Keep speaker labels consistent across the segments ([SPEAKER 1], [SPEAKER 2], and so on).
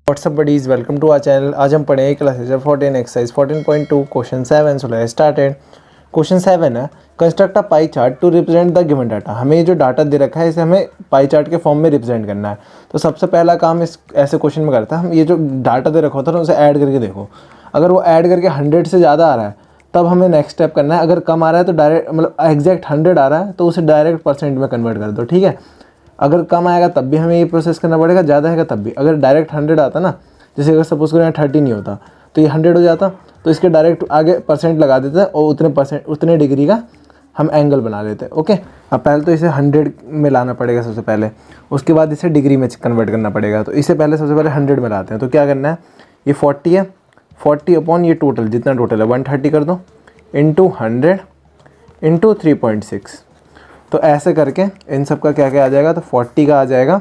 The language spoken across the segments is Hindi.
[SPEAKER 1] WhatsApp buddies, welcome to our channel. आज हम पढ़ेंगे class 14 exercise 14.2 question 7। So let's started. Question 7 है, construct a pie chart to represent the given data. हमें ये जो डाटा दे रखा है इसे हमें पाई चार्ट के फॉर्म में रिप्रेजेंट करना है। तो सबसे पहला काम इस ऐसे क्वेश्चन में करता है, हम ये जो डाटा दे रखा होता है ना उसे ऐड करके देखो। अगर वो ऐड करके 100 से ज़्यादा आ रहा है तब हमें नेक्स्ट स्टेप करना है। अगर कम आ रहा है तो डायरेक्ट मतलब एग्जैक्ट 100 आ रहा है तो उसे डायरेक्ट परसेंट में कन्वर्ट कर दो, ठीक है। अगर कम आएगा तब भी हमें ये प्रोसेस करना पड़ेगा, ज़्यादा आएगा तब भी। अगर डायरेक्ट 100 आता ना, जैसे अगर सपोज करें 30 नहीं होता तो ये 100 हो जाता, तो इसके डायरेक्ट आगे परसेंट लगा देते हैं और उतने डिग्री का हम एंगल बना लेते हैं। ओके, अब पहले तो इसे 100 में लाना पड़ेगा सबसे पहले, उसके बाद इसे डिग्री में कन्वर्ट करना पड़ेगा। तो इसे पहले सबसे पहले 100 में लाते हैं। तो क्या करना है, ये 40 है, 40 अपॉन ये टोटल जितना टोटल है 130 कर दो, इंटू 100 इंटू 3.6। तो ऐसे करके इन सब का क्या क्या आ जाएगा, तो 40 का आ जाएगा,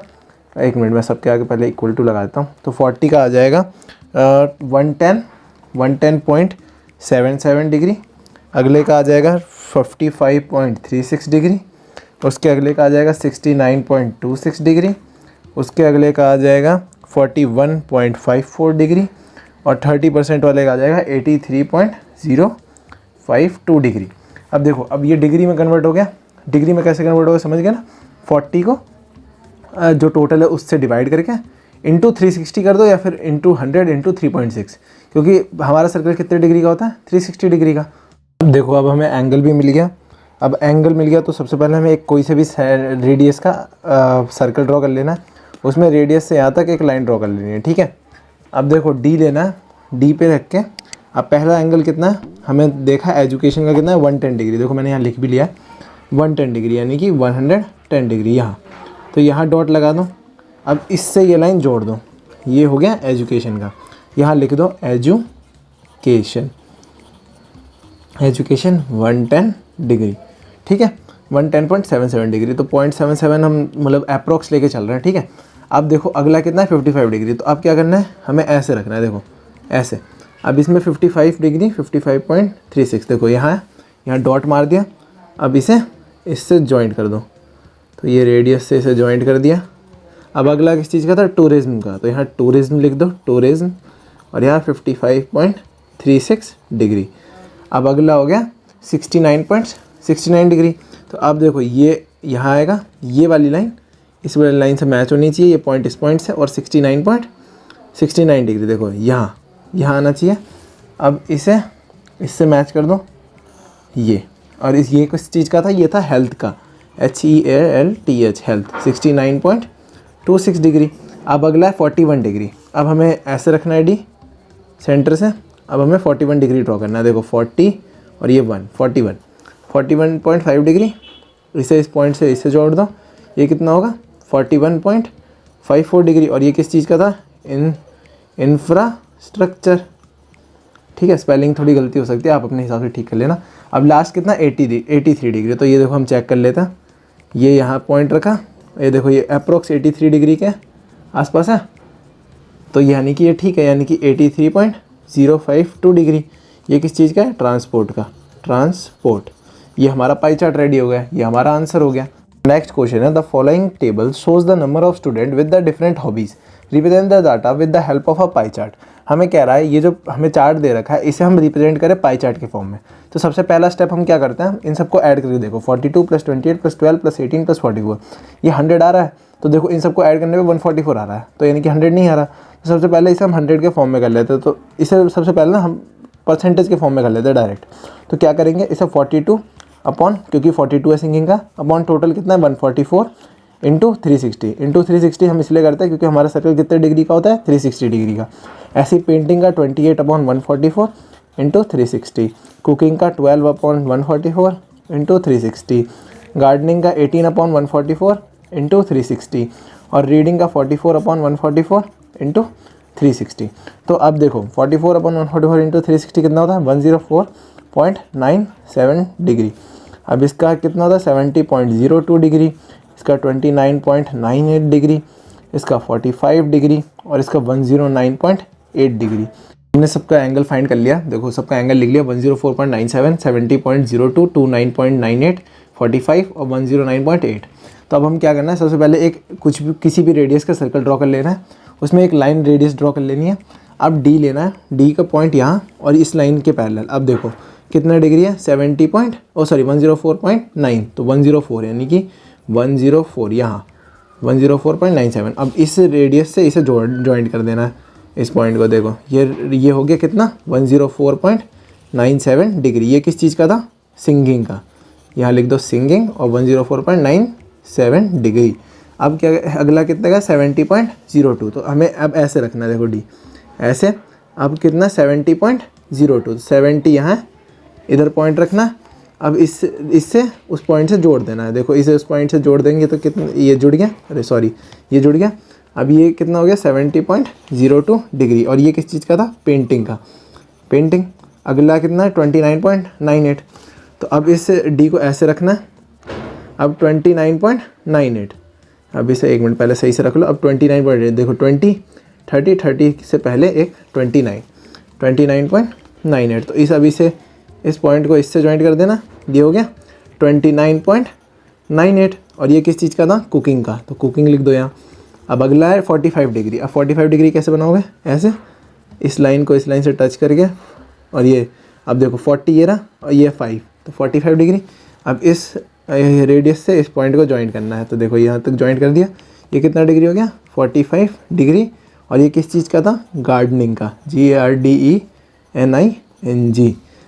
[SPEAKER 1] एक मिनट में सबके आगे पहले इक्वल टू लगा देता हूँ। तो 40 का आ जाएगा 110.77 डिग्री, अगले का आ जाएगा 55.36 डिग्री, उसके अगले का आ जाएगा 69.26 डिग्री, उसके अगले का आ जाएगा 41.54 डिग्री और 30% वाले का आ जाएगा 83.052 डिग्री। अब देखो, अब ये डिग्री में कन्वर्ट हो गया। डिग्री में कैसे कन्वर्ट होगा समझ गया ना। 40 को जो टोटल है उससे डिवाइड करके इंटू 360 कर दो, या फिर इंटू 100 इंटू 3.6, क्योंकि हमारा सर्कल कितने डिग्री का होता है, 360 डिग्री का। अब देखो, अब हमें एंगल भी मिल गया। अब एंगल मिल गया तो सबसे पहले हमें एक कोई से भी रेडियस का सर्कल ड्रॉ कर लेना है। उसमें रेडियस से यहाँ तक एक लाइन ड्रॉ कर लेनी है, ठीक है। अब देखो डी लेना है, डी पे रख के अब पहला एंगल कितना है हमें देखा, एजुकेशन का कितना है 110 डिग्री। देखो मैंने यहाँ लिख भी लिया 110 डिग्री, यानी कि 110 डिग्री यहाँ। तो यहाँ डॉट लगा दो। अब इससे ये लाइन जोड़ दो, ये हो गया एजुकेशन का। यहाँ लिख दो एजुकेशन 110 डिग्री, ठीक है, 110.77 डिग्री। तो 0.77 हम मतलब अप्रोक्स लेके चल रहे हैं, ठीक है। अब देखो अगला कितना है 55 डिग्री। तो अब क्या करना है, हमें ऐसे रखना है, देखो ऐसे। अब इसमें 55 डिग्री 55.36 देखो यहाँ है, यहाँ डॉट मार दिया। अब इसे इससे जॉइंट कर दो, तो ये रेडियस से इसे जॉइंट कर दिया। अब अगला किस चीज़ का था, टूरिज्म का। तो यहाँ टूरिज्म लिख दो, टूरिज्म, और यहाँ 55.36 डिग्री। अब अगला हो गया 69.69 डिग्री। तो अब देखो ये यहाँ आएगा, ये वाली लाइन इस वाली लाइन से मैच होनी चाहिए, ये पॉइंट इस पॉइंट से, और 69.69 डिग्री देखो यहाँ आना चाहिए। अब इसे इससे मैच कर दो ये, और ये किस चीज़ का था, ये था हेल्थ का, HEALTH हेल्थ 69.26 डिग्री। अब अगला है 41 डिग्री। अब हमें ऐसे रखना है डी सेंटर से। अब हमें 41 डिग्री ड्रॉ करना है, देखो 40 और ये 1 41.5 डिग्री। इसे इस पॉइंट से इससे जोड़ दो, ये कितना होगा 41.54 डिग्री। और ये किस चीज़ का था, इंफ्रास्ट्रक्चर, ठीक है। स्पेलिंग थोड़ी गलती हो सकती है, आप अपने हिसाब से ठीक कर लेना। अब लास्ट कितना 83 डिग्री। तो ये देखो हम चेक कर लेते हैं, ये यहाँ पॉइंट रखा, ये देखो ये अप्रोक्स 83 डिग्री के आसपास है। तो यानी कि ये ठीक है, यानी कि 83.052 डिग्री। ये किस चीज़ का है, ट्रांसपोर्ट का, ट्रांसपोर्ट। ये हमारा पाई चार्ट रेडी हो गया, ये हमारा आंसर हो गया। नेक्स्ट क्वेश्चन है, the following table shows the number of student with the different hobbies, represent the data with the help of a pie chart. हमें कह रहा है ये जो हमें चार्ट दे रखा है इसे हम रिप्रेजेंट करें पाई चार्ट के फॉर्म में। तो सबसे पहला स्टेप हम क्या करते हैं, इन सबको ऐड करके देखो, 42 + 28 + 12 + 18 + 44, ये 100 आ रहा है। तो देखो इन सबको ऐड करने में 144 आ रहा है, तो यानी कि 100 नहीं आ रहा। तो सबसे पहले इसे हम 100 के फॉर्म में कर लेते हैं। तो इसे सबसे पहले ना हम परसेंटेज के फॉर्म में कर लेते हैं डायरेक्ट। तो क्या करेंगे, इसे 42 अपॉन, क्योंकि 42 है सिंगिंग का, अपॉन टोटल कितना है 144 इंटू 360 हम इसलिए करते हैं क्योंकि हमारा सर्कल कितने डिग्री का होता है 360 डिग्री का। ऐसी पेंटिंग का 28 अपॉन 144 इंटू 360, कुकिंग का 12 अपॉन 144 इंटू 360, गार्डनिंग का 18 अपॉन 144 इंटू 360, और रीडिंग का 44 अपॉन 144 इंटू 360। तो अब देखो 44 अपॉन 144 इंटू 360 कितना होता है 104.97 डिग्री। अब इसका कितना होता है 70.02 डिग्री, इसका 29.98 डिग्री, इसका 45 डिग्री, और इसका 109.8 डिग्री। हमने सबका एंगल फाइंड कर लिया, देखो सबका एंगल लिख लिया 104.97, 70.02, 29.98, 45 और 109.8। तो अब हम क्या करना है, सबसे पहले किसी भी रेडियस का सर्कल ड्रॉ कर लेना है, उसमें एक लाइन रेडियस ड्रॉ कर लेनी है। अब डी लेना है, डी का पॉइंट यहाँ और इस लाइन के पैरेलल। अब देखो कितना डिग्री है 104.9, तो 104 यानी कि 104 यहाँ 104.97। अब इस रेडियस से इसे जॉइंट कर देना है इस पॉइंट को। देखो ये हो गया कितना 104.97 डिग्री। ये किस चीज़ का था, सिंगिंग का, यहाँ लिख दो सिंगिंग और 104.97 डिग्री। अब क्या अगला कितना का 70.02, तो हमें अब ऐसे रखना है, देखो डी ऐसे। अब कितना 70.02, 70 यहाँ इधर पॉइंट रखना। अब इससे उस पॉइंट से जोड़ देना है। देखो इसे उस पॉइंट से जोड़ देंगे तो कितना, ये जुड़ गया, अरे सॉरी ये जुड़ गया। अब ये कितना हो गया 70.02 डिग्री। और ये किस चीज़ का था, पेंटिंग का, पेंटिंग। अगला कितना है 29.98, तो अब इस डी को ऐसे रखना है। अब 29.98, अब इसे एक मिनट पहले सही से रख लो। अब 29.8, देखो 30 से पहले एक 29.98, तो इस अभी से इस पॉइंट को इससे ज्वाइंट कर देना। ये हो गया 29.98। और ये किस चीज़ का था, कुकिंग का, तो कुकिंग लिख दो यहाँ। अब अगला है 45 डिग्री। अब 45 डिग्री कैसे बनाओगे, ऐसे इस लाइन को इस लाइन से टच करके, और ये अब देखो 40 ये रहा और ये 5, तो 45 डिग्री। अब इस रेडियस से इस पॉइंट को ज्वाइंट करना है, तो देखो यहाँ तक ज्वाइंट कर दिया। ये कितना डिग्री हो गया 45 डिग्री। और ये किस चीज़ का था, गार्डनिंग का, GARDENING।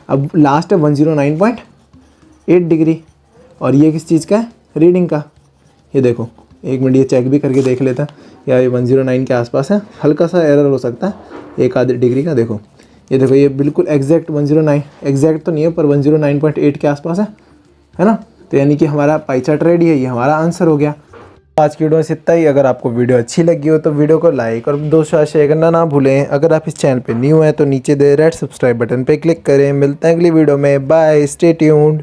[SPEAKER 1] अब लास्ट है 109.8 डिग्री। और ये किस चीज़ का है, रीडिंग का। ये देखो एक मिनट ये चेक भी करके देख लेता है, या ये 109 के आसपास है, हल्का सा एरर हो सकता है एक आधे डिग्री का। देखो ये देखो ये बिल्कुल एग्जैक्ट 109, एग्जैक्ट तो नहीं है पर 109.8 के आसपास है ना। तो यानी कि हमारा पाई चार्ट रेडी है, ये हमारा आंसर हो गया। आज की वीडियो में इतना ही। अगर आपको वीडियो अच्छी लगी हो तो वीडियो को लाइक और दोस्तों शेयर करना ना भूलें। अगर आप इस चैनल पे न्यू हैं तो नीचे दे रेड सब्सक्राइब बटन पे क्लिक करें। मिलते हैं अगली वीडियो में, बाय, स्टे ट्यून्ड।